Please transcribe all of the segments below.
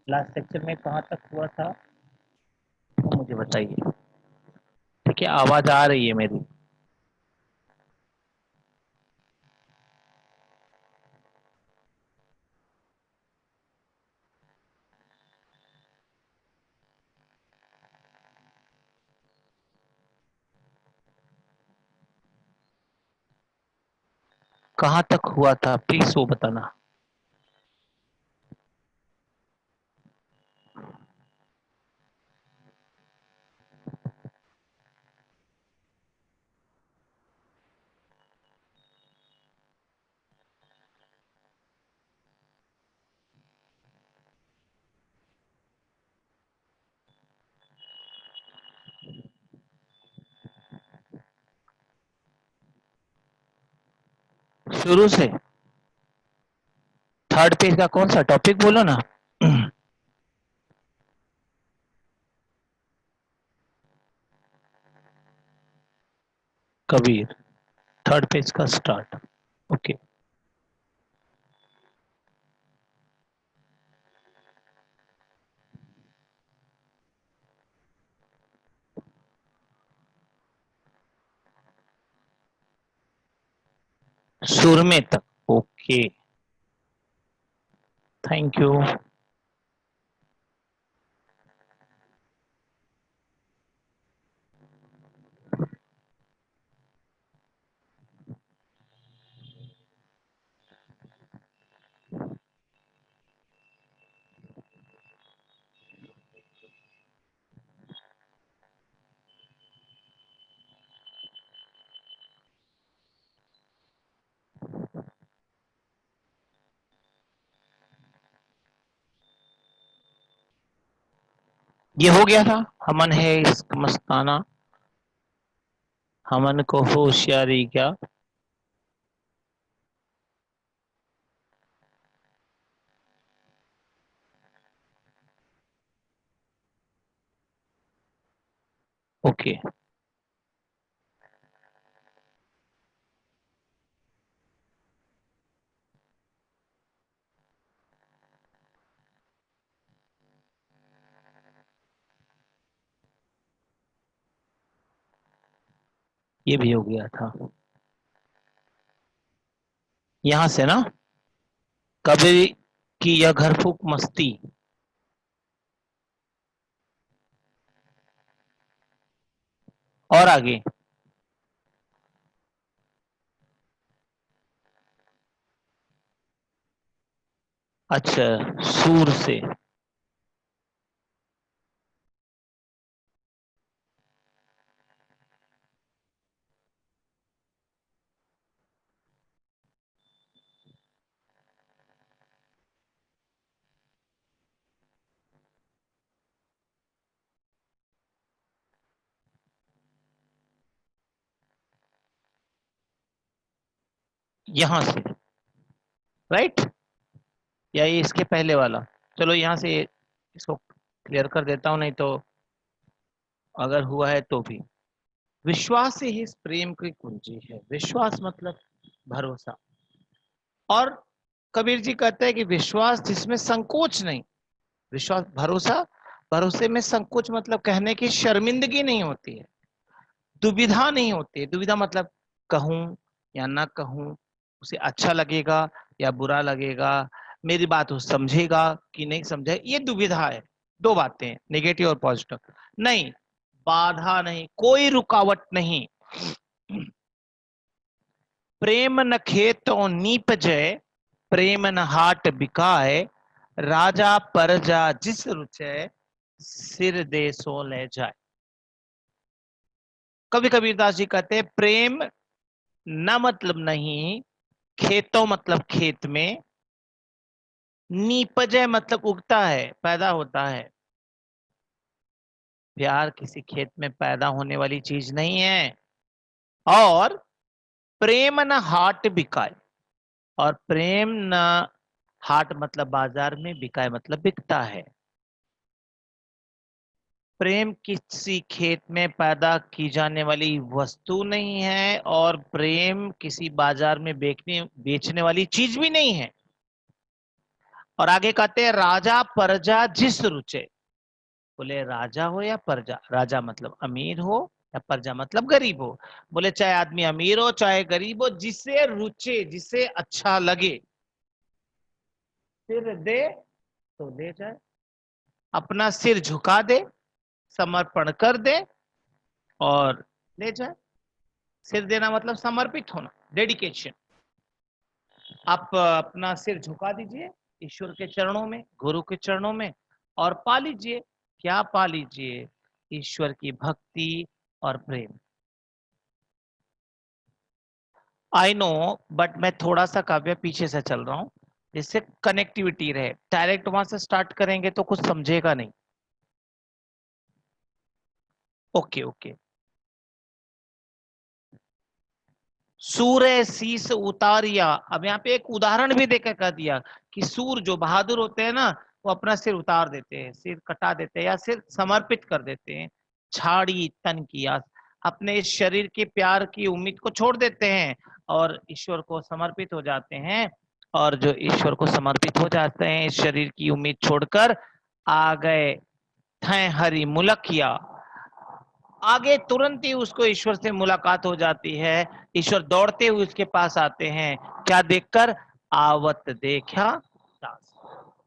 Last section में कहाँ तक हुआ था तो मुझे बताइए। ठीक है, आवाज आ रही है मेरी? कहाँ तक हुआ था प्लीज वो बताना। शुरू से थर्ड पेज का कौन सा टॉपिक बोलो ना। कबीर, थर्ड पेज का स्टार्ट। ओके। सुरमे तक। Okay, thank you. ये हो गया था। हमन है इस मस्ताना, हमन को होशियारी क्या। ओके, ये भी हो गया था। यहां से ना, कभी की यह घर फूक मस्ती। और आगे। अच्छा, सूर से। यहां से, राइट? या ये इसके पहले वाला? चलो यहां से इसको क्लियर कर देता हूं, नहीं तो अगर हुआ है तो भी। विश्वास ही इस प्रेम की कुंजी है। विश्वास मतलब भरोसा। और कबीर जी कहते हैं कि विश्वास जिसमें संकोच नहीं। विश्वास, भरोसा, भरोसे में संकोच मतलब कहने की शर्मिंदगी नहीं होती है, दुविधा नहीं होती है। दुविधा मतलब कहूं या ना कहूं, उसे अच्छा लगेगा या बुरा लगेगा, मेरी बात वो समझेगा कि नहीं समझे, ये दुविधा है। दो बातें, नेगेटिव और पॉजिटिव। नहीं, बाधा नहीं, कोई रुकावट नहीं। प्रेम न खेतों नीप जय, प्रेम न हाट बिकाए, राजा परजा जिस रुचय, सिर देसो ले जाए। कवि कबीरदास जी कहते हैं प्रेम न मतलब नहीं, खेतों मतलब खेत में, नीपजय मतलब उगता है, पैदा होता है। प्यार किसी खेत में पैदा होने वाली चीज नहीं है। और प्रेम न हाट बिकाए, और प्रेम न, हाट मतलब बाजार में, बिकाए मतलब बिकता है। प्रेम किसी खेत में पैदा की जाने वाली वस्तु नहीं है, और प्रेम किसी बाजार में बेचने वाली चीज भी नहीं है। और आगे कहते हैं राजा प्रजा जिस रुचे। बोले राजा हो या प्रजा, राजा मतलब अमीर हो या प्रजा मतलब गरीब हो। बोले चाहे आदमी अमीर हो चाहे गरीब हो, जिसे रुचे जिसे अच्छा लगे सिर दे तो ले जाए, अपना सिर झुका दे, समर्पण कर दे और ले जाए। सिर देना मतलब समर्पित होना, डेडिकेशन। आप अपना सिर झुका दीजिए ईश्वर के चरणों में, गुरु के चरणों में, और पा लीजिए। क्या पा लीजिए? ईश्वर की भक्ति और प्रेम। आई नो, बट मैं थोड़ा सा काव्य पीछे से चल रहा हूं जिससे कनेक्टिविटी रहे। डायरेक्ट वहां से स्टार्ट करेंगे तो कुछ समझेगा नहीं। Okay okay. सूर्य शीस उतारिया। अब यहाँ पे एक उदाहरण भी देकर कह दिया कि सूर जो बहादुर होते हैं ना, वो अपना सिर उतार देते हैं, सिर कटा देते हैं या सिर समर्पित कर देते हैं। छाड़ी तन की आस, अपने इस शरीर के प्यार की उम्मीद को छोड़ देते हैं और ईश्वर को समर्पित हो जाते हैं। और जो ईश्वर को समर्पित हो जाते हैं इस शरीर की उम्मीद छोड़कर, आ गए थे हरि मुलकिया। आगे तुरंत ही उसको ईश्वर से मुलाकात हो जाती है। ईश्वर दौड़ते हुए उसके पास आते हैं, क्या देखकर? आवत देखा दास।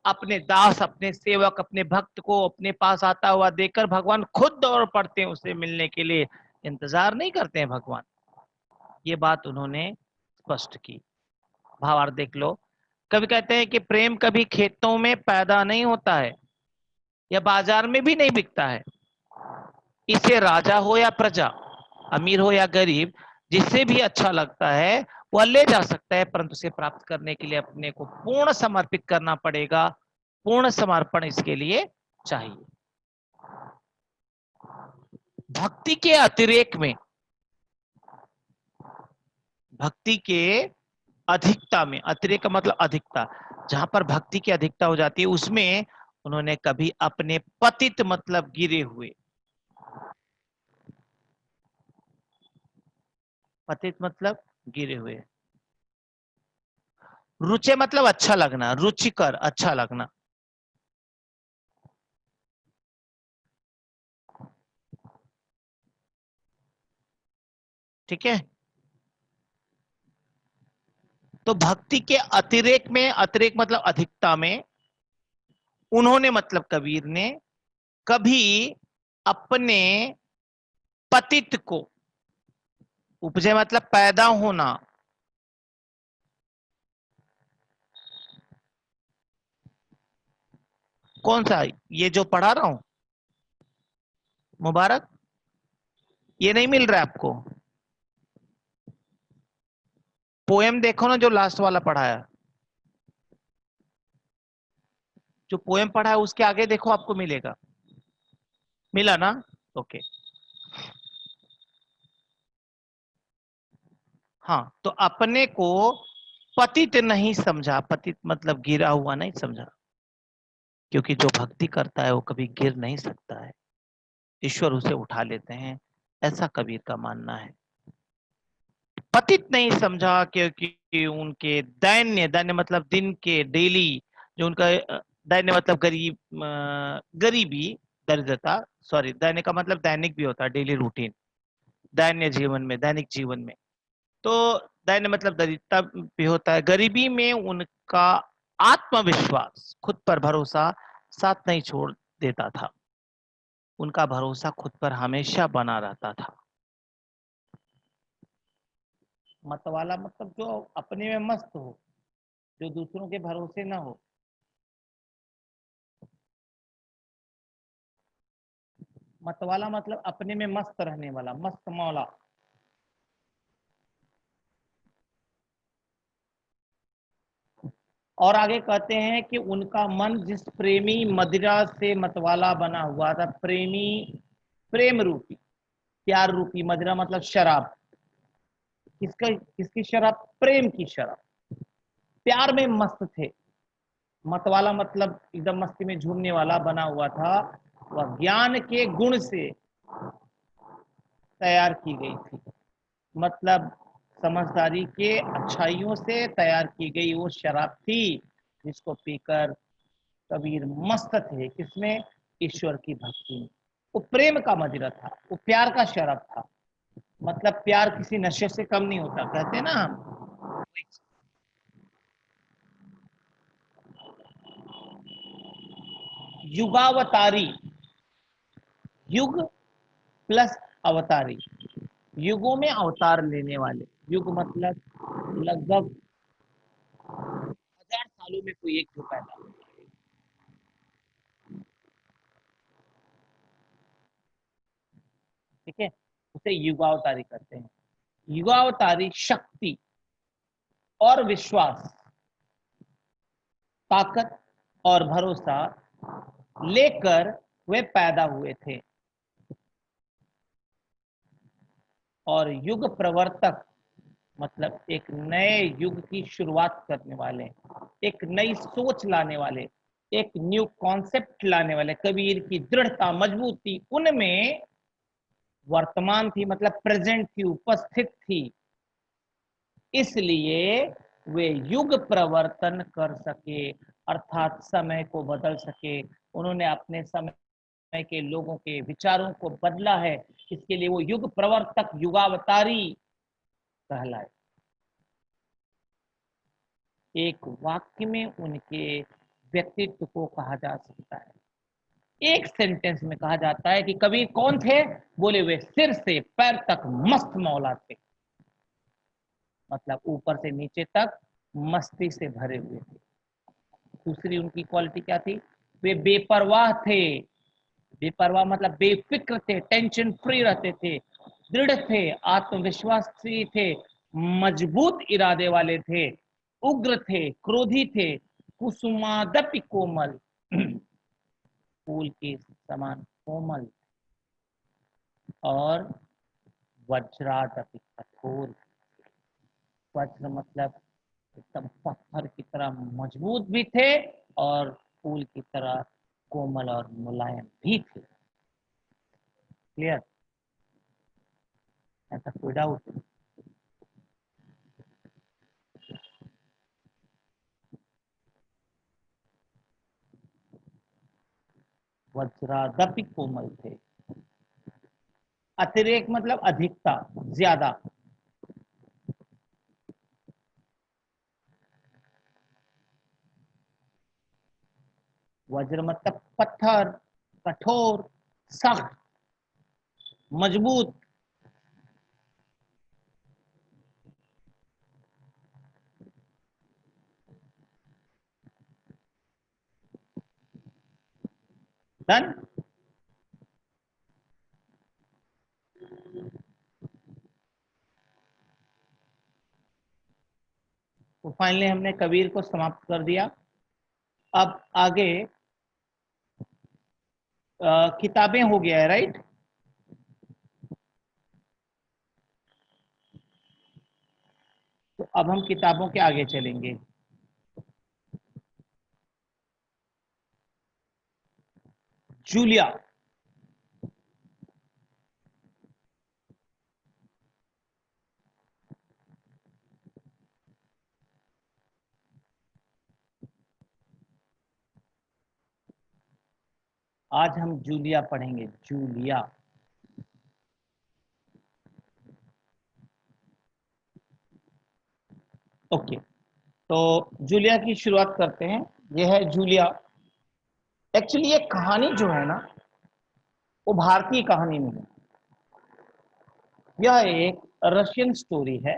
अपने दास, अपने सेवक, अपने भक्त को अपने पास आता हुआ देखकर भगवान खुद दौड़ पड़ते हैं उससे मिलने के लिए। इंतजार नहीं करते हैं भगवान। ये बात उन्होंने स्पष्ट की। भावार्थ देख लो। कभी कहते हैं कि प्रेम कभी खेतों में पैदा नहीं होता है या बाजार में भी नहीं बिकता है। इसे राजा हो या प्रजा, अमीर हो या गरीब, जिससे भी अच्छा लगता है वह ले जा सकता है, परंतु उसे प्राप्त करने के लिए अपने को पूर्ण समर्पित करना पड़ेगा। पूर्ण समर्पण इसके लिए चाहिए। भक्ति के अतिरेक में, भक्ति के अधिकता में, अतिरेक का मतलब अधिकता, जहां पर भक्ति की अधिकता हो जाती है उसमें उन्होंने कभी अपने पतित मतलब गिरे हुए, पतित मतलब गिरे हुए, रुचे मतलब अच्छा लगना, रुचिकर अच्छा लगना। ठीक है। तो भक्ति के अतिरेक में, अतिरेक मतलब अधिकता में, उन्होंने मतलब कबीर ने कभी अपने पतित को, उपजे मतलब पैदा होना, कौन सा? ये जो पढ़ा रहा हूं मुबारक, ये नहीं मिल रहा है आपको? पोएम देखो ना, जो लास्ट वाला पढ़ा है, जो पोएम पढ़ा है उसके आगे देखो, आपको मिलेगा। मिला ना? ओके। हाँ, तो अपने को पतित नहीं समझा, पतित मतलब गिरा हुआ नहीं समझा, क्योंकि जो भक्ति करता है वो कभी गिर नहीं सकता है, ईश्वर उसे उठा लेते हैं, ऐसा कबीर का मानना है। पतित नहीं समझा क्योंकि उनके दैन्य, दैन्य मतलब दिन के डेली, जो उनका दैन्य मतलब गरीब, गरीबी, दरिद्रता, सॉरी दैन्य का मतलब दैनिक भी होता है, डेली रूटीन, दैन्य जीवन में, दैनिक जीवन में। तो दैन्य मतलब दरिद्रता भी होता है। गरीबी में उनका आत्मविश्वास, खुद पर भरोसा साथ नहीं छोड़ देता था, उनका भरोसा खुद पर हमेशा बना रहता था। मतवाला मतलब जो अपने में मस्त हो, जो दूसरों के भरोसे ना हो। मतवाला मतलब अपने में मस्त रहने वाला, मस्त मौला। और आगे कहते हैं कि उनका मन जिस प्रेमी मदिरा से मतवाला बना हुआ था, प्रेमी, प्रेम रूपी, प्यार रूपी मदिरा मतलब शराब। किसका, किसकी शराब? प्रेम की शराब। प्यार में मस्त थे। मतवाला मतलब एकदम मस्ती में झूमने वाला बना हुआ था। वह ज्ञान के गुण से तैयार की गई थी, मतलब समझदारी के अच्छाइयों से तैयार की गई वो शराब थी। जिसको पीकर कबीर मस्त थे। किसमें? ईश्वर की भक्ति में। वो प्रेम का मदिरा था, वो प्यार का शराब था। मतलब प्यार किसी नशे से कम नहीं होता, कहते हैं ना हम। युगावतारी, युग प्लस अवतारी, युगों में अवतार लेने वाले। युग मतलब लगभग 1000 सालों में कोई एक जो पैदा हो, ठीक है, उसे युगावतारी कहते हैं। युगावतारी शक्ति और विश्वास, ताकत और भरोसा लेकर वे पैदा हुए थे। और युग प्रवर्तक मतलब एक नए युग की शुरुआत करने वाले, एक नई सोच लाने वाले, एक न्यू कॉन्सेप्ट लाने वाले। कबीर की दृढ़ता, मजबूती उनमें वर्तमान थी, मतलब प्रेजेंट थी, उपस्थित थी। इसलिए वे युग प्रवर्तन कर सके, अर्थात समय को बदल सके। उन्होंने अपने समय के लोगों के विचारों को बदला है, इसके लिए वो युग प्रवर्तक, युगावतारी कहलाए। एक वाक्य में उनके व्यक्तित्व को कहा जा सकता है, एक सेंटेंस में कहा जाता है कि कबीर कौन थे? बोले वे सिर से पैर तक मस्त मौला थे। मतलब ऊपर से नीचे तक मस्ती से भरे हुए थे। दूसरी उनकी क्वालिटी क्या थी? वे बेपरवाह थे। बेपरवाह मतलब बेफिक्र थे, टेंशन फ्री रहते थे, दृढ़ थे, आत्मविश्वासी थे, मजबूत इरादे वाले थे, उग्र थे, क्रोधी थे, कुसुमादपि कोमल फूल के समान कोमल, और वज्रादपि कठोर। वज्र मतलब एकदम पत्थर की तरह मजबूत भी थे, और फूल की तरह कोमल और मुलायम भी थे। क्लियर? ऐसा कोई डाउट? वज्रादपि कोमल थे। अतिरेक मतलब अधिकता, ज्यादा। वज्र मतलब पत्थर, कठोर, सख्त, मजबूत। डन। तो फाइनली हमने कबीर को समाप्त कर दिया। अब आगे किताबें हो गया है, राइट? तो अब हम किताबों के आगे चलेंगे। जूलिया। आज हम जूलिया पढ़ेंगे, जूलिया। ओके, तो जूलिया की शुरुआत करते हैं। यह है जूलिया। एक्चुअली ये कहानी जो है ना, वो भारतीय कहानी नहीं है। यह एक रशियन स्टोरी है।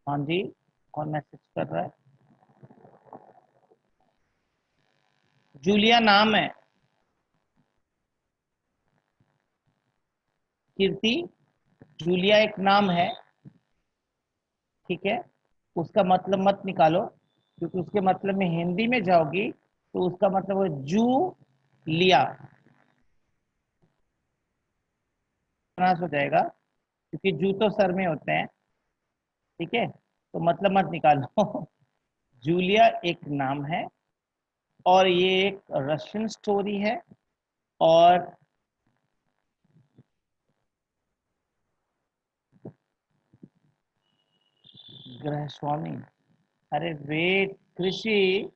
हाँ जी, कौन मैसेज कर रहा है? जूलिया नाम है, कीर्ति। जूलिया एक नाम है, ठीक है। उसका मतलब मत निकालो, क्योंकि उसके मतलब में हिंदी में जाओगी तो उसका मतलब है जू लिया, प्रयास हो जाएगा, क्योंकि जू तो सर में होते हैं, ठीक है। तो मतलब मत निकालो जूलिया एक नाम है, और ये एक रशियन स्टोरी है। और गृहस्वामी, अरे वेट, कृषि,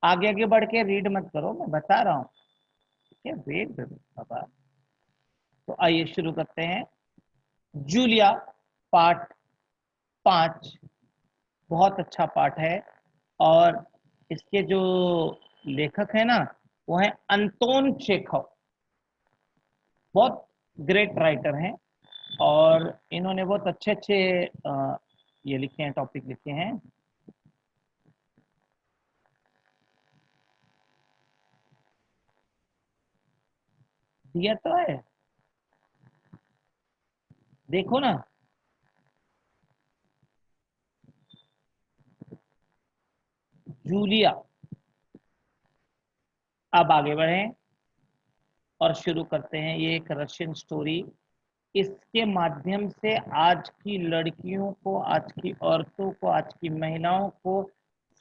आगे आगे बढ़ के रीड मत करो, मैं बता रहा हूँ, ठीक है, वेट बाबा। तो आइए शुरू करते हैं। जूलिया, पार्ट 5, बहुत अच्छा पार्ट है। और इसके जो लेखक है ना, वो है अंतोन चेखव, बहुत ग्रेट राइटर हैं। और इन्होंने बहुत अच्छे अच्छे ये लिखे हैं, टॉपिक लिखे हैं। दिया तो है, देखो ना। जूलिया, अब आगे बढ़ें और शुरू करते हैं। ये एक रशियन स्टोरी, इसके माध्यम से आज की लड़कियों को, आज की औरतों को, आज की महिलाओं को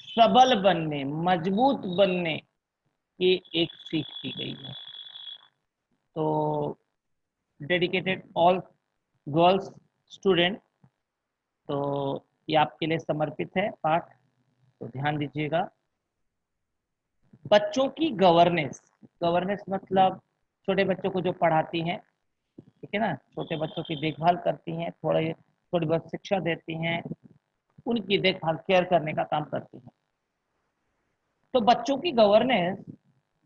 सबल बनने, मजबूत बनने की एक सीख दी गई है। तो डेडिकेटेड ऑल गर्ल्स स्टूडेंट, तो ये आपके लिए समर्पित है पाठ, तो ध्यान दीजिएगा। बच्चों की गवर्नेंस, गवर्नेंस मतलब छोटे बच्चों को जो पढ़ाती हैं, ठीक है ना, छोटे बच्चों की देखभाल करती हैं, थोड़ी बहुत शिक्षा देती हैं, उनकी देखभाल, केयर करने का काम करती हैं। तो बच्चों की गवर्नेंस,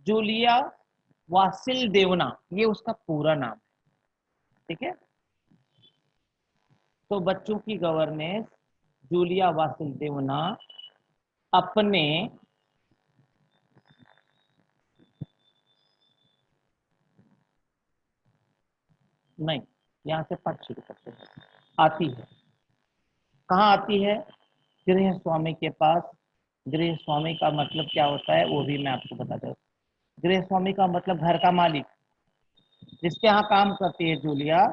जूलिया वासिल देवना, ये उसका पूरा नाम है, ठीक है। तो बच्चों की गवर्नेंस जूलिया वासिल देवना अपने, नहीं, यहाँ से पाठ शुरू करते हैं। आती है, कहाँ आती है? गृह स्वामी के पास। गृह स्वामी का मतलब क्या होता है वो भी मैं आपको बताता हूँ। गृह स्वामी का मतलब घर का मालिक, जिसके यहाँ काम करती है जूलिया।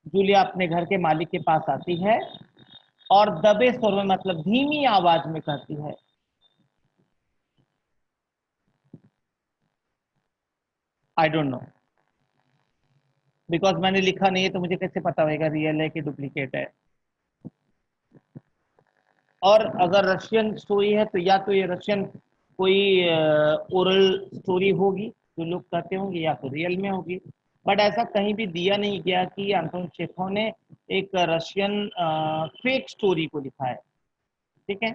जूलिया अपने घर के मालिक के पास आती है और दबे स्वर में, मतलब धीमी आवाज में कहती है, आई डोंट नो, बिकॉज मैंने लिखा नहीं है तो मुझे कैसे पता होगा रियल है कि डुप्लीकेट है। और अगर रशियन स्टोरी है तो या तो ये रशियन कोई ओरल स्टोरी होगी जो लोग कहते होंगे, या तो रियल में होगी। बट ऐसा कहीं भी दिया नहीं गया कि अंतोन चेखव ने एक रशियन फेक स्टोरी को लिखा है, ठीक है।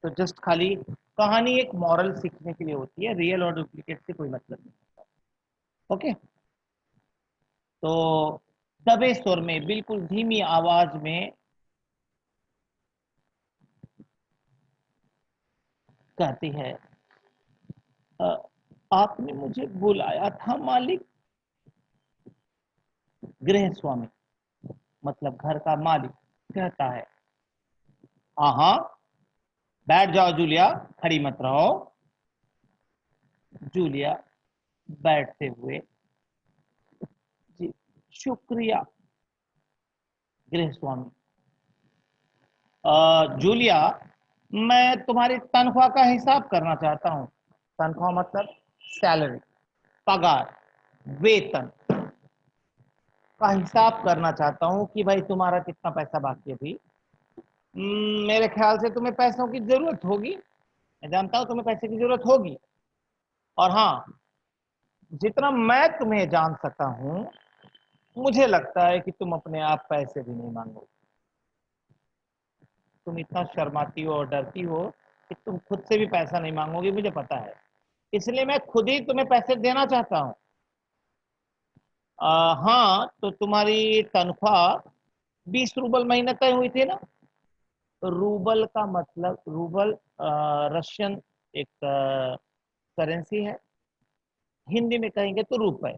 तो जस्ट खाली कहानी एक मॉरल सीखने के लिए होती है, रियल और डुप्लीकेट से कोई मतलब नहीं। ओके, तो दबे स्वर में, बिल्कुल धीमी आवाज में कहती है, "अ, आपने मुझे बुलाया था मालिक?" गृह स्वामी मतलब घर का मालिक कहता है। हाँ हाँ, बैठ जाओ जूलिया, खड़ी मत रहो। जूलिया बैठते हुए, जी शुक्रिया गृह स्वामी। जूलिया, मैं तुम्हारी तनख्वाह का हिसाब करना चाहता हूँ। तनख्वाह मतलब सैलरी, पगार, वेतन का हिसाब करना चाहता हूँ कि भाई तुम्हारा कितना पैसा बाकी है अभी। मेरे ख्याल से तुम्हें पैसों की जरूरत होगी, मैं जानता हूँ तुम्हें पैसे की जरूरत होगी। और हाँ, जितना मैं तुम्हें जान सकता हूँ, मुझे लगता है कि तुम अपने आप पैसे भी नहीं मांगो। तुम इतना शर्माती हो और डरती हो कि तुम खुद से भी पैसा नहीं मांगोगी, मुझे पता है। इसलिए मैं खुद ही तुम्हें पैसे देना चाहता हूँ। हाँ, तो तुम्हारी तनख्वाह 20 रूबल महीने तय हुई थी ना। रूबल का मतलब, रूबल रशियन एक करेंसी है, हिंदी में कहेंगे तो रुपए।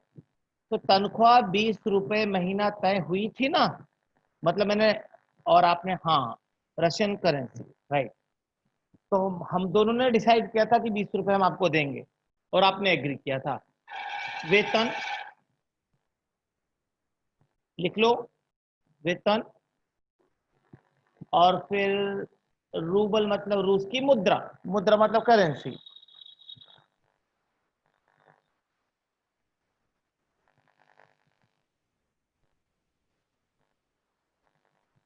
तो तनख्वाह 20 रुपए महीना तय हुई थी ना, मतलब मैंने, और आपने, हाँ, रशियन करेंसी, राइट। तो हम दोनों ने डिसाइड किया था कि 20 रुपए हम आपको देंगे, और आपने एग्री किया था। वेतन लिख लो, वेतन। और फिर रूबल मतलब रूस की मुद्रा, मुद्रा मतलब करेंसी।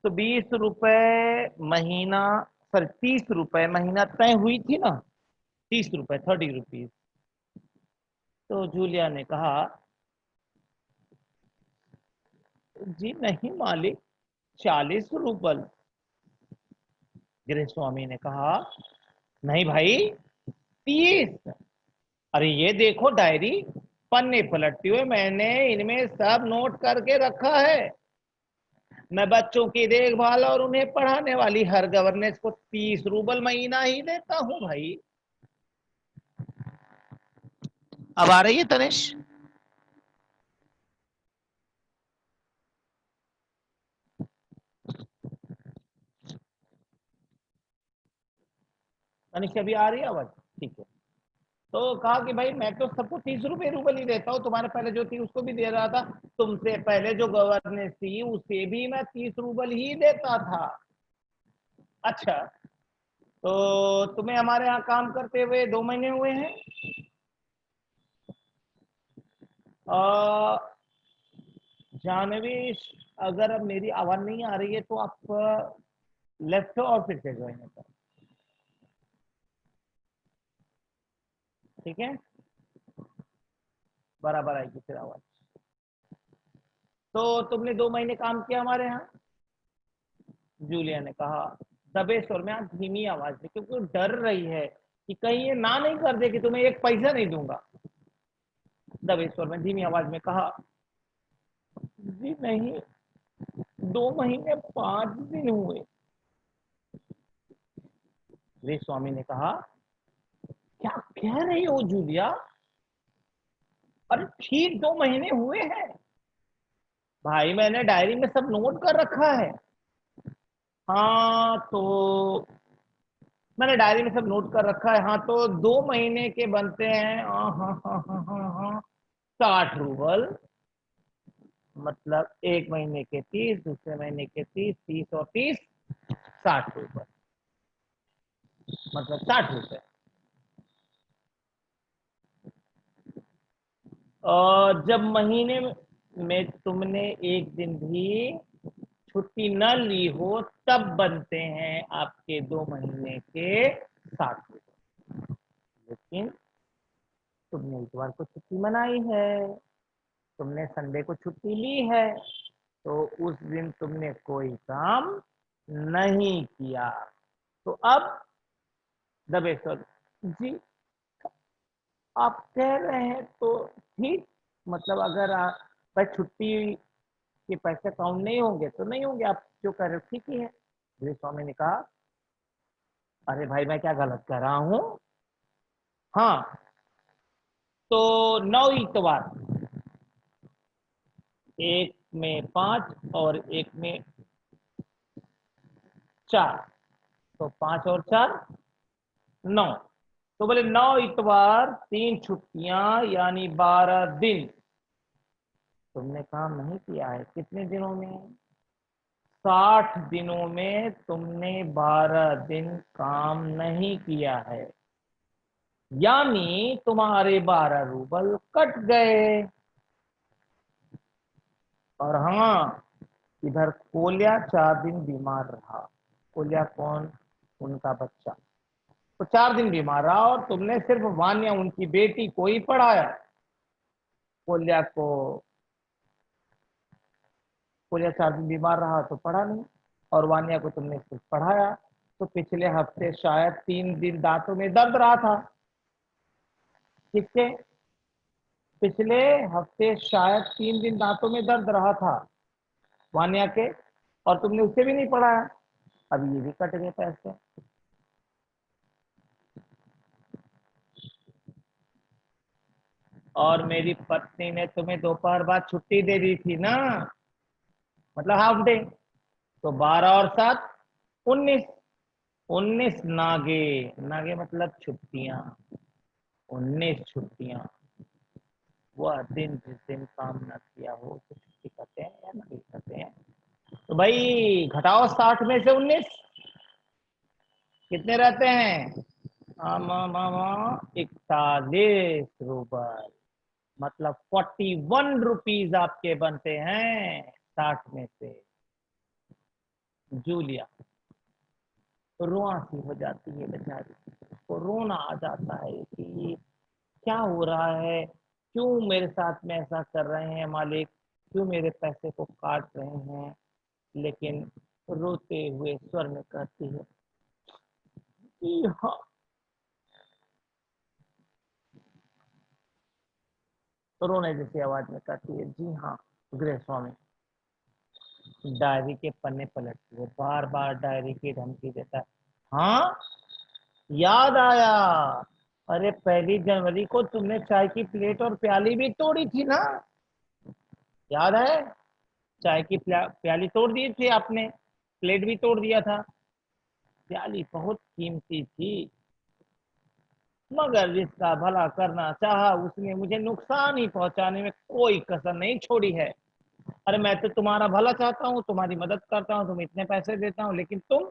तो 20 रुपए महीना सॉरी 30 रुपए महीना तय हुई थी ना, 30 रुपए, 30 रुपीज। तो जूलिया ने कहा, जी नहीं मालिक, 40 रुपल। गृह स्वामी ने कहा, नहीं भाई, 30। अरे ये देखो डायरी, पन्ने पलटते हुए मैंने इनमें सब नोट करके रखा है। मैं बच्चों की देखभाल और उन्हें पढ़ाने वाली हर गवर्नेंस को 30 रुपल महीना ही देता हूं भाई। अब आ रही है तनिष? तनिष अभी आ रही है आवाज? ठीक है। तो कहा कि भाई मैं तो सबको 30 रुपए रूबल ही देता हूँ, तुम्हारे पहले जो थी उसको भी दे रहा था, तुमसे पहले जो गवर्नेंस थी उसे भी मैं 30 रुपल ही देता था। अच्छा, तो तुम्हें हमारे यहाँ काम करते हुए 2 महीने हुए हैं। जानवी, अगर अब मेरी आवाज नहीं आ रही है तो आप लेफ्ट और फिर से ज्वाइन कर, ठीक है, बराबर आएगी फिर आवाज। तो तुमने 2 महीने काम किया हमारे यहाँ? जूलिया ने कहा दबे स्वर में, आप धीमी आवाज में, क्योंकि वो डर रही है कि कहीं ये ना नहीं कर दे कि तुम्हें एक पैसा नहीं दूंगा। दबे स्वर में धीमी आवाज में कहा, जी नहीं, 2 महीने 5 दिन हुए। वे स्वामी ने कहा, क्या कह रही हो जूलिया? अरे ठीक 2 महीने हुए हैं भाई, मैंने डायरी में सब नोट कर रखा है। हाँ तो मैंने डायरी में सब नोट कर रखा है। हाँ तो 2 महीने के बनते हैं, हाँ हाँ हाँ हाँ हाँ हाँ, 60 रुपल। मतलब एक महीने के 30, दूसरे महीने के 30, 30 और 30, 60 रुपए, मतलब 60 रुपए। और जब महीने में तुमने एक दिन भी छुट्टी न ली हो तब बनते हैं आपके 2 महीने के 60 रुपए। लेकिन तुमने इतवार को छुट्टी मनाई है, तुमने संडे को छुट्टी ली है, तो उस दिन तुमने कोई काम नहीं किया। तो अब दबेश्वर जी, आप कह रहे हैं तो ठीक, मतलब अगर भाई छुट्टी के पैसे काउंट नहीं होंगे तो नहीं होंगे, आप जो कह रहे हो ठीक ही है। गृह स्वामी ने कहा, अरे भाई मैं क्या गलत कर रहा हूं? हाँ, तो 9 इतवार, एक में 5 और एक में 4, तो 5 और 4 9। तो बोले 9 इतवार, 3 छुट्टियां, यानी 12 दिन तुमने काम नहीं किया है। कितने दिनों में? 60 दिनों में तुमने 12 दिन काम नहीं किया है, यानी तुम्हारे 12 रुपल कट गए। और हाँ, इधर कोल्या 4 दिन बीमार रहा। कोल्या कौन? उनका बच्चा। तो 4 दिन बीमार रहा और तुमने सिर्फ वान्या, उनकी बेटी को ही पढ़ाया। कोल्या को, कोल्या 4 दिन बीमार रहा तो पढ़ा नहीं, और वान्या को तुमने सिर्फ पढ़ाया। तो पिछले हफ्ते शायद 3 दिन दांतों में दर्द रहा था, किसके? पिछले हफ्ते शायद 3 दिन दांतों में दर्द रहा था वान्या के, और तुमने उसे भी नहीं पढ़ाया। अब ये भी कट गए पैसे। और मेरी पत्नी ने तुम्हें दोपहर बाद छुट्टी दे दी थी ना, मतलब हाफ डे। तो 12 और 7, 19। 19 नागे, नागे मतलब छुट्टियां, 19 छुट्टियां। वह दिन जिस दिन काम न किया हो तो छुट्टी करते हैं या नहीं करते हैं? तो भाई घटाओ 60 में से 19, कितने रहते हैं? 41 रुपल, मतलब 41 रुपीज आपके बनते हैं 60 में से। जूलिया, रुआं सी हो जाती है बेचारी, उसको रोना आ जाता है कि ये क्या हो रहा है, क्यों मेरे साथ में ऐसा कर रहे हैं मालिक, क्यों मेरे पैसे को काट रहे हैं। लेकिन रोते हुए स्वर में कहती है कि हाँ, रोने जैसी आवाज में कहती है, जी हाँ गृह स्वामी। डायरी के पन्ने पलटती है, बार बार डायरी की धमकी देता है। हाँ, याद आया, अरे 1 जनवरी को तुमने चाय की प्लेट और प्याली भी तोड़ी थी ना, याद है? चाय की प्याली तोड़ दी थी आपने, प्लेट भी तोड़ दिया था। प्याली बहुत कीमती थी, मगर जिसका भला करना चाहा उसने मुझे नुकसान ही पहुंचाने में कोई कसर नहीं छोड़ी है। अरे मैं तो तुम्हारा भला चाहता हूँ, तुम्हारी मदद करता हूँ, तुम इतने पैसे देता हूँ, लेकिन तुम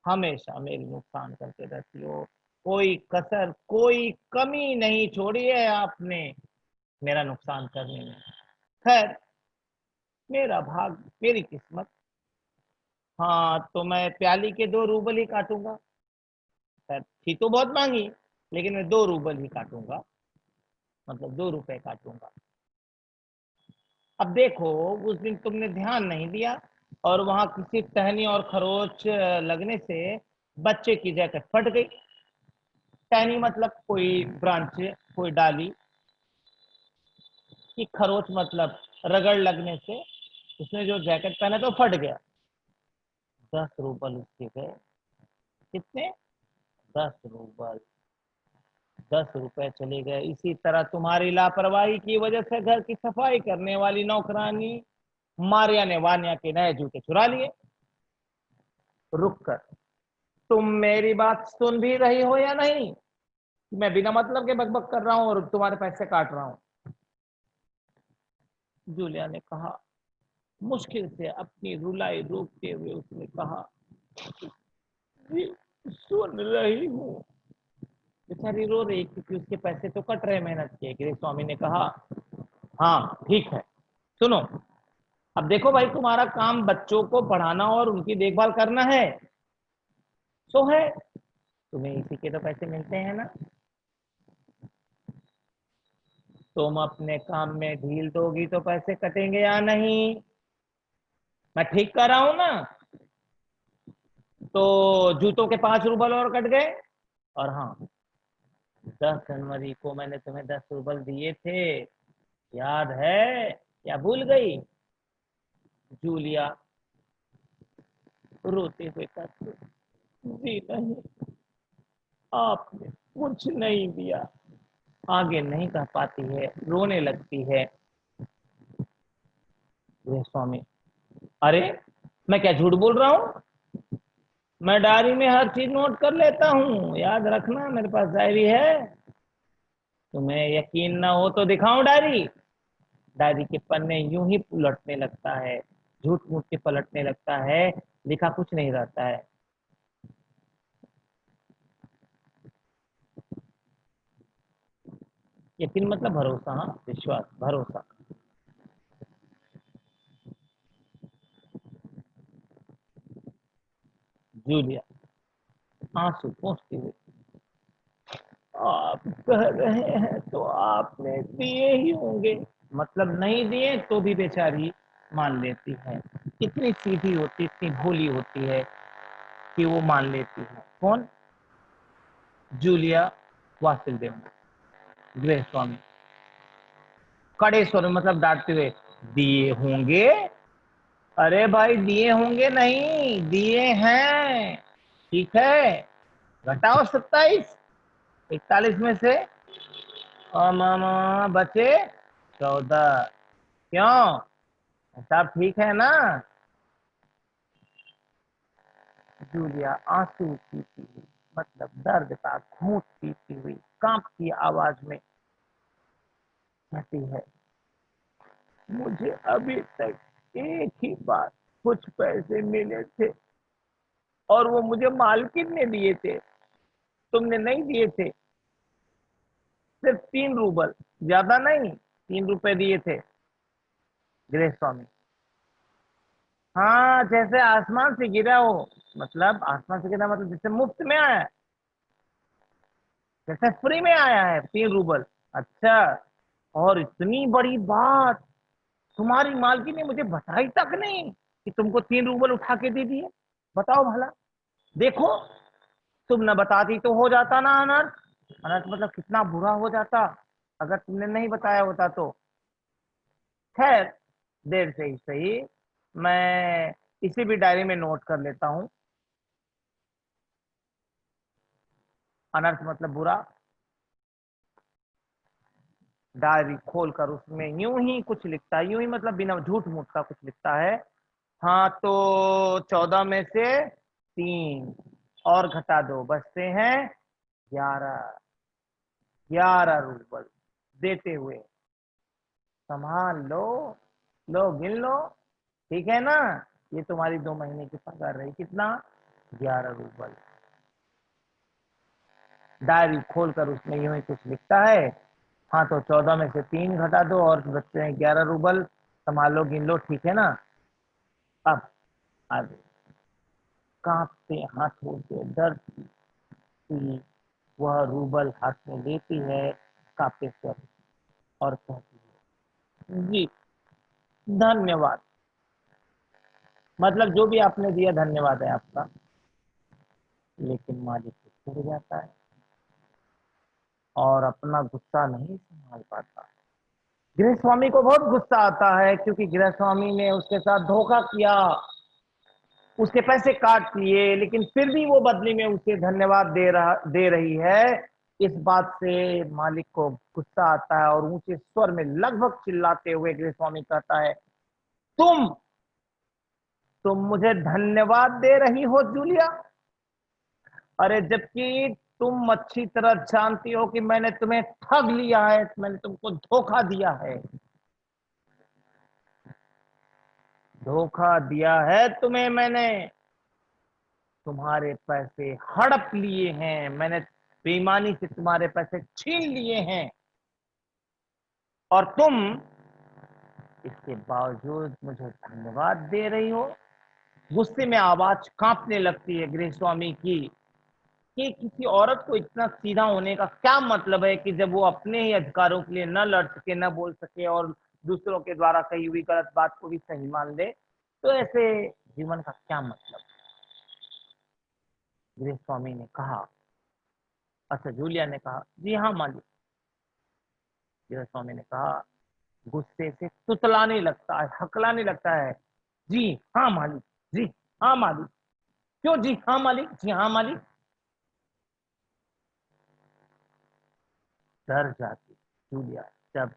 हमेशा मेरी नुकसान करते रहती हो। कोई कसर, कोई कमी नहीं छोड़ी है आपने मेरा नुकसान करने में। खैर, मेरा भाग, मेरी किस्मत। हाँ, तो मैं प्याली के 2 रूबल ही काटूंगा। खैर थी तो बहुत महंगी, लेकिन मैं 2 रूबल ही काटूंगा, मतलब 2 रुपए काटूंगा। अब देखो, उस दिन तुमने ध्यान नहीं दिया और वहां किसी टहनी और खरोच लगने से बच्चे की जैकेट फट गई। टहनी मतलब कोई ब्रांच, कोई डाली, की खरोच मतलब रगड़ लगने से उसने जो जैकेट पहना तो फट गया। 10 रूबल उसके गए। कितने? 10 रूबल। 10 रुपए चले गए। इसी तरह तुम्हारी लापरवाही की वजह से घर की सफाई करने वाली नौकरानी मारिया ने वानिया के नए जूते चुरा लिए। रुक कर, तुम मेरी बात सुन भी रही हो या नहीं? मैं बिना मतलब के बकबक कर रहा हूं और तुम्हारे पैसे काट रहा हूं। जूलिया ने कहा, मुश्किल से अपनी रुलाई रोकते हुए उसने कहा, जी सुन रही हूँ। बेचारी रो रही क्योंकि उसके पैसे तो कट रहे मेहनत के। गृह स्वामी ने कहा, हाँ ठीक है, सुनो, अब देखो भाई, तुम्हारा काम बच्चों को पढ़ाना और उनकी देखभाल करना है, सो है, तुम्हें इसी के तो पैसे मिलते हैं ना। तुम अपने काम में ढील दोगी तो पैसे कटेंगे या नहीं? मैं ठीक कर रहा हूं ना? तो जूतों के 5 रूबल और कट गए। और हाँ, 10 जनवरी को मैंने तुम्हें 10 रूबल दिए थे, याद है या भूल गई? जूलिया रोते हुए कहती, जी नहीं, आपने कुछ नहीं दिया। आगे नहीं कह पाती है, रोने लगती है। गृह स्वामी, अरे मैं क्या झूठ बोल रहा हूँ? मैं डायरी में हर चीज नोट कर लेता हूँ, याद रखना मेरे पास डायरी है। तुम्हें यकीन ना हो तो दिखाऊं डायरी? डायरी के पन्ने यूं ही उलटने लगता है, झूठ मूठ के पलटने लगता है, लिखा कुछ नहीं रहता है। यकीन मतलब भरोसा, हाँ विश्वास, भरोसा। जूलिया आंसू पोंछती हुई, आप कह रहे हैं तो आपने दिए ही होंगे। मतलब नहीं दिए तो भी बेचारी मान लेती है। इतनी सीधी होती, इतनी भोली होती है कि वो मान लेती है। कौन? जूलिया वासुदेव, गृह स्वामी। कड़े स्वर में मतलब डांटते हुए, दिए होंगे? अरे भाई दिए होंगे नहीं, दिए हैं। ठीक है, घटाओ 27, 41 में से मामा बचे 14। क्यों, सब ठीक है ना? जूलिया आंसू पीती हुई, मतलब दर्द का घूंट पीती हुई कांपती आवाज में कहती है, मुझे अभी तक एक ही बार कुछ पैसे मिले थे और वो मुझे मालकिन ने दिए थे, तुमने नहीं दिए थे। सिर्फ 3 रूबल, ज्यादा नहीं, 3 रुपए दिए थे। गृह स्वामी, हाँ जैसे आसमान से गिरा हो, मतलब आसमान से गिरा मतलब जैसे मुफ्त में आया है, जैसे फ्री में आया है 3 रूबल। अच्छा, और इतनी बड़ी बात तुम्हारी मालकिन ने मुझे बताई तक नहीं कि तुमको 3 रूबल उठा के दे दिए। बताओ भला, देखो, तुम न बताती तो हो जाता ना अनर्थ। अनर्थ मतलब कितना बुरा हो जाता अगर तुमने नहीं बताया होता तो। खैर, देर से ही सही, मैं इसे भी डायरी में नोट कर लेता हूं। अनर्थ मतलब बुरा। डायरी खोलकर उसमें यूं ही कुछ लिखता है, यूं ही मतलब बिना झूठ मूठ का कुछ लिखता है। हाँ तो 14 में से 3 और घटा दो, बचते हैं 11। 11 रूबल देते हुए, संभाल लो, लो गिन लो, ठीक है ना। ये तुम्हारी 2 महीने की पगार रही, कितना? 11 रूबल। डायरी खोलकर उसमें यूं ही कुछ लिखता है। हाँ तो 14 में से 3 घटा दो और बचते हैं 11 रूबल, संभालो गिन लो, ठीक है ना। अब आगे, कांपते हाथों से डरती हुई वह रूबल हाथ में लेती है, कांपते स्वर, और कहती है, जी धन्यवाद, मतलब जो भी आपने दिया धन्यवाद है आपका। लेकिन मालिक चिढ़ जाता है और अपना गुस्सा नहीं संभाल पाता। गृह स्वामी को बहुत गुस्सा आता है क्योंकि गृह स्वामी ने उसके साथ धोखा किया, उसके पैसे काट लिए, लेकिन फिर भी वो बदले में उसे धन्यवाद दे रही है। इस बात से मालिक को गुस्सा आता है और ऊंचे स्वर में लगभग चिल्लाते हुए गृह स्वामी कहता है, तुम तुम मुझे धन्यवाद दे रही हो जूलिया? अरे जबकि तुम अच्छी तरह जानती हो कि मैंने तुम्हें ठग लिया है, मैंने तुमको धोखा दिया है। धोखा दिया है तुम्हें मैंने, तुम्हारे पैसे हड़प लिए हैं मैंने, बेईमानी से तुम्हारे पैसे छीन लिए हैं, और तुम इसके बावजूद मुझे धन्यवाद दे रही हो। गुस्से में आवाज कांपने लगती है गृह स्वामी की कि किसी औरत को इतना सीधा होने का क्या मतलब है कि जब वो अपने ही अधिकारों के लिए न लड़ सके, न बोल सके, और दूसरों के द्वारा कही हुई गलत बात को भी सही मान ले, तो ऐसे जीवन का क्या मतलब। गृह स्वामी ने कहा, अच्छा जूलिया ने कहा, जी हाँ मालिक। गृह स्वामी ने कहा, गुस्से से तुतलाने लगता है, हकलाने लगता है, जी हाँ मालिक, जी हाँ मालिक, क्यों जी हाँ मालिक, जी हाँ मालिक। डर जाती जूलिया जब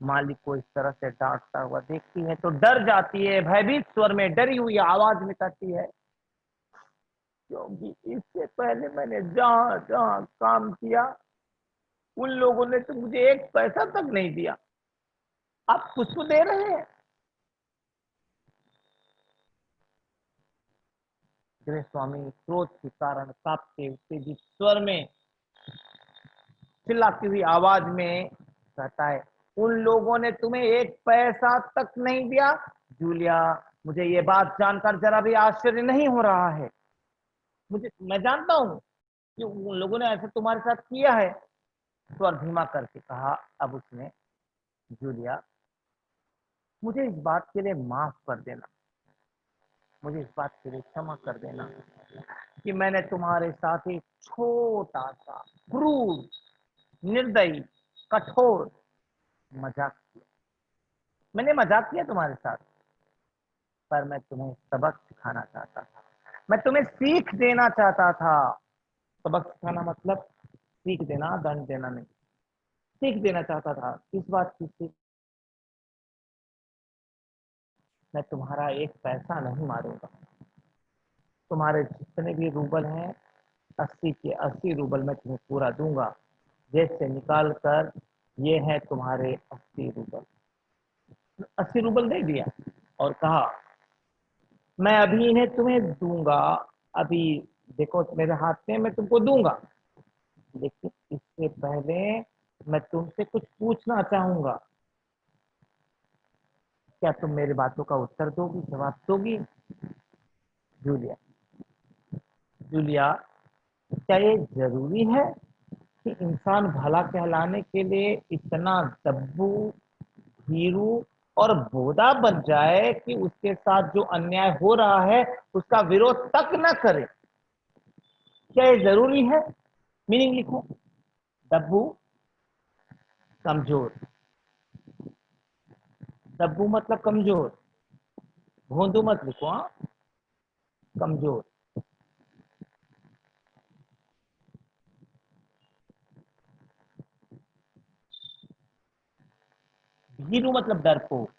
मालिक को इस तरह से डांटता हुआ देखती है तो डर जाती है, भयभीत स्वर में डरी हुई आवाज में कहती है, क्योंकि इससे पहले मैंने जहां जहां काम किया उन लोगों ने तो मुझे एक पैसा तक नहीं दिया, आप कुछ तो दे रहे हैं। गृह स्वामी क्रोध के कारण कांपते उत्तेजित स्वर में, चिल्लाती हुई आवाज में कहता है, उन लोगों ने तुम्हें एक पैसा तक नहीं दिया? जूलिया, मुझे ये बात जानकर जरा भी आश्चर्य नहीं हो रहा है। मैं जानता हूं कि उन लोगों ने ऐसा तुम्हारे साथ किया है। स्वर धीमा करके कहा अब उसने, जूलिया मुझे इस बात के लिए माफ कर देना, मुझे इस बात के लिए क्षमा कर देना कि मैंने तुम्हारे साथ एक छोटा सा क्रूर, निर्दयी, कठोर मजाक किया। मैंने मजाक किया तुम्हारे साथ, पर मैं तुम्हें सबक सिखाना चाहता था, मैं तुम्हें सीख देना चाहता था। सबक सिखाना मतलब सीख देना, दंड देना नहीं। सीख देना चाहता था, इस बात की सीख, मैं तुम्हारा एक पैसा नहीं मारूंगा, तुम्हारे जितने भी रूबल हैं 80 के 80 रूबल मैं तुम्हें पूरा दूंगा। जेब से निकाल कर, ये है तुम्हारे 80 रूबल। 80 रूबल दे दिया और कहा, मैं अभी इन्हें तुम्हें दूंगा, अभी देखो मेरे हाथ में, मैं तुमको दूंगा, लेकिन इससे पहले मैं तुमसे कुछ पूछना चाहूंगा। क्या तुम मेरी बातों का उत्तर दोगी, जवाब दोगी? जूलिया, जूलिया, क्या ये जरूरी है कि इंसान भला कहलाने के लिए इतना दब्बू, भीरू और बोधा बन जाए कि उसके साथ जो अन्याय हो रहा है उसका विरोध तक न करे? क्या ये जरूरी है? मीनिंग लिखो। दब्बू, कमजोर। दब्बू मतलब कमजोर, भोंदू मत लिखो, हाँ, कमजोर। भीरू मतलब डरपोक।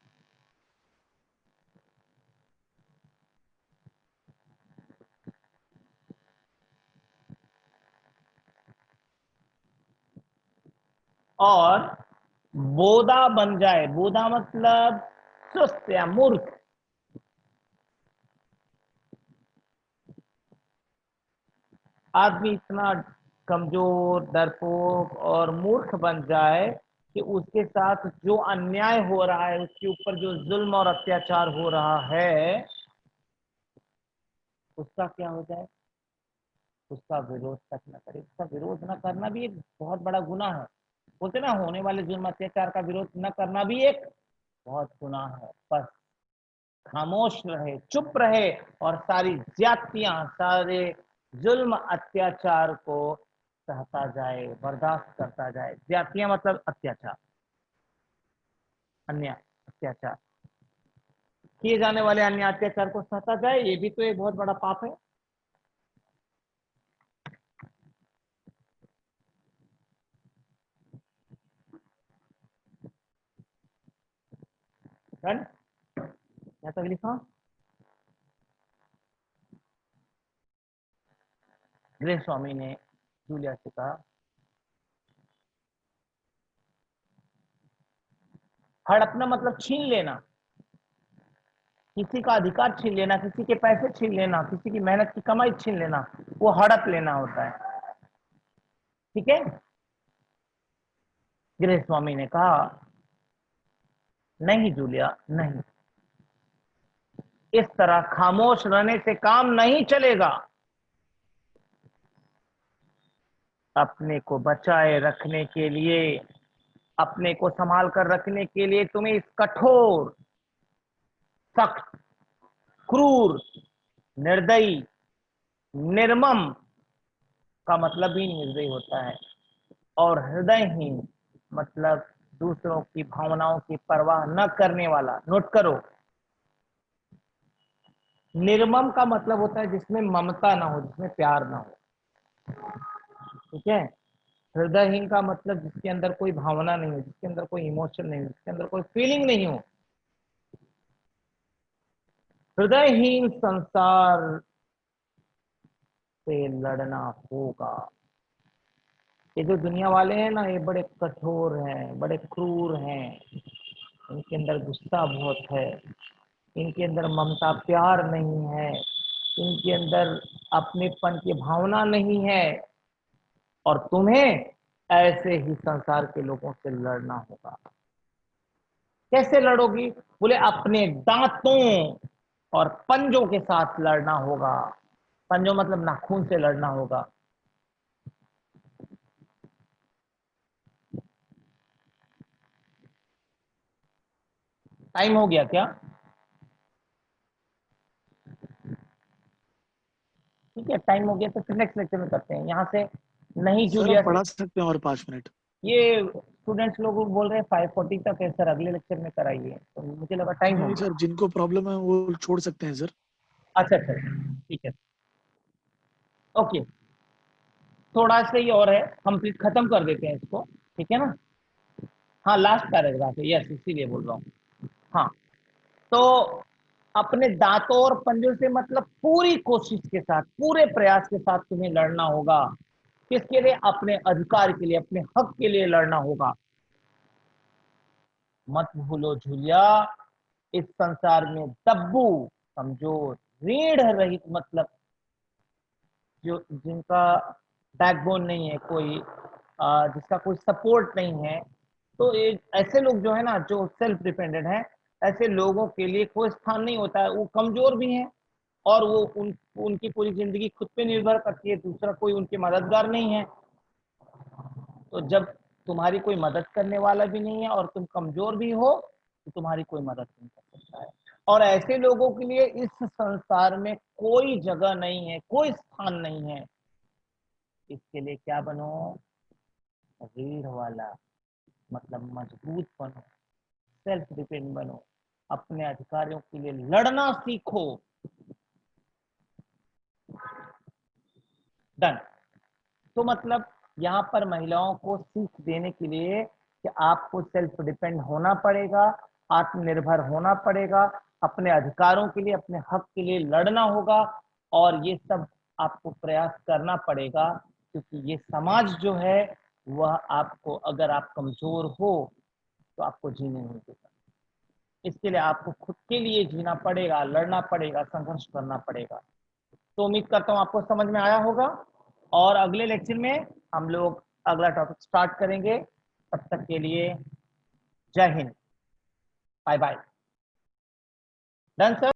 और बोधा बन जाए, बोधा मतलब सुस्त या मूर्ख। आदमी इतना कमजोर, डरपोक और मूर्ख बन जाए कि उसके साथ जो अन्याय हो रहा है, उसके ऊपर जो जुल्म और अत्याचार हो रहा है, उसका क्या हो जाए? उसका विरोध तक न करे। उसका विरोध न करना भी एक बहुत बड़ा गुनाह है। बोलते ना, होने वाले जुल्म अत्याचार का विरोध न करना भी एक बहुत गुनाह है। बस खामोश रहे, चुप रहे और सारी ज्यादतियां, सारे जुल्म अत्याचार को सहता जाए, बर्दाश्त करता जाए। ज्यादतियां मतलब अत्याचार, अन्याय, अत्याचार, किए जाने वाले अन्य अत्याचार को सहता जाए। ये भी तो एक बहुत बड़ा पाप है। डन? क्या तक लिखा? गृह स्वामी ने जूलिया से कहा, हड़पना मतलब छीन लेना, किसी का अधिकार छीन लेना, किसी के पैसे छीन लेना, किसी की मेहनत की कमाई छीन लेना, वो हड़प लेना होता है। ठीक है? गृह स्वामी ने कहा, नहीं जूलिया, नहीं, इस तरह खामोश रहने से काम नहीं चलेगा। अपने को बचाए रखने के लिए, अपने को संभाल कर रखने के लिए तुम्हें इस कठोर, सख्त, क्रूर, निर्दयी, निर्मम का मतलब ही निर्दयी होता है। और हृदयहीन मतलब दूसरों की भावनाओं की परवाह न करने वाला। नोट करो, निर्मम का मतलब होता है जिसमें ममता ना हो, जिसमें प्यार ना हो। ठीक है? हृदयहीन का मतलब जिसके अंदर कोई भावना नहीं हो, जिसके अंदर कोई इमोशन नहीं हो, जिसके अंदर कोई फीलिंग नहीं हो। हृदयहीन संसार से लड़ना होगा। ये जो दुनिया वाले हैं ना, ये बड़े कठोर हैं, बड़े क्रूर हैं। इनके अंदर गुस्सा बहुत है, इनके अंदर ममता प्यार नहीं है, इनके अंदर अपनेपन की भावना नहीं है। और तुम्हें ऐसे ही संसार के लोगों से लड़ना होगा। कैसे लड़ोगी? बोले अपने दांतों और पंजों के साथ लड़ना होगा। पंजों मतलब नाखून से लड़ना होगा। टाइम हो गया क्या? ठीक है, टाइम हो गया तो फिर नेक्स्ट लेक्चर में करते हैं। यहाँ से नहीं सर हम जूलिया से पढ़ा सकते हैं और 5 मिनट। ये स्टूडेंट्स लोग बोल रहे हैं 5:40 तक है सर, अगले लेक्चर में कराइए, तो मुझे लगा टाइम हो नहीं गया। सर, जिनको प्रॉब्लम है वो छोड़ सकते हैं सर। अच्छा अच्छा, ठीक है, ओके। थोड़ा सा ही और है, कंप्लीट खत्म कर देते हैं इसको। ठीक है ना? हाँ, लास्ट पैराग्राफ है, यस, इसीलिए बोल रहा हूँ। हाँ, तो अपने दांतों और पंजों से मतलब पूरी कोशिश के साथ, पूरे प्रयास के साथ तुम्हें लड़ना होगा। किसके लिए? अपने अधिकार के लिए, अपने हक के लिए लड़ना होगा। मत भूलो जूलिया, इस संसार में दब्बू, कमजोर, रीढ़ रहित मतलब जो जिनका बैकबोन नहीं है कोई, जिसका कोई सपोर्ट नहीं है, तो ऐसे लोग जो है ना, जो सेल्फ डिपेंडेंट है, ऐसे लोगों के लिए कोई स्थान नहीं होता है। वो कमजोर भी हैं, और वो उनकी पूरी जिंदगी खुद पे निर्भर करती है, दूसरा कोई उनके मददगार नहीं है। तो जब तुम्हारी कोई मदद करने वाला भी नहीं है और तुम कमजोर भी हो, तो तुम्हारी कोई मदद नहीं कर सकता है। और ऐसे लोगों के लिए इस संसार में कोई जगह नहीं है, कोई स्थान नहीं है। इसके लिए क्या बनो? रीढ़ वाला, मतलब मजबूत बनो, सेल्फ डिपेंड बनो, अपने अधिकारों के लिए लड़ना सीखो। डन। तो मतलब यहाँ पर महिलाओं को सीख देने के लिए कि आपको सेल्फ डिपेंड होना पड़ेगा, आत्मनिर्भर होना पड़ेगा, अपने अधिकारों के लिए, अपने हक के लिए लड़ना होगा, और ये सब आपको प्रयास करना पड़ेगा, क्योंकि ये समाज जो है वह आपको, अगर आप कमजोर हो तो आपको जीने नहीं देगा। इसके लिए आपको खुद के लिए जीना पड़ेगा, लड़ना पड़ेगा, संघर्ष करना पड़ेगा। तो उम्मीद करता हूँ आपको समझ में आया होगा, और अगले लेक्चर में हम लोग अगला टॉपिक स्टार्ट करेंगे। तब तक के लिए Jai Hind, bye bye. Done sir.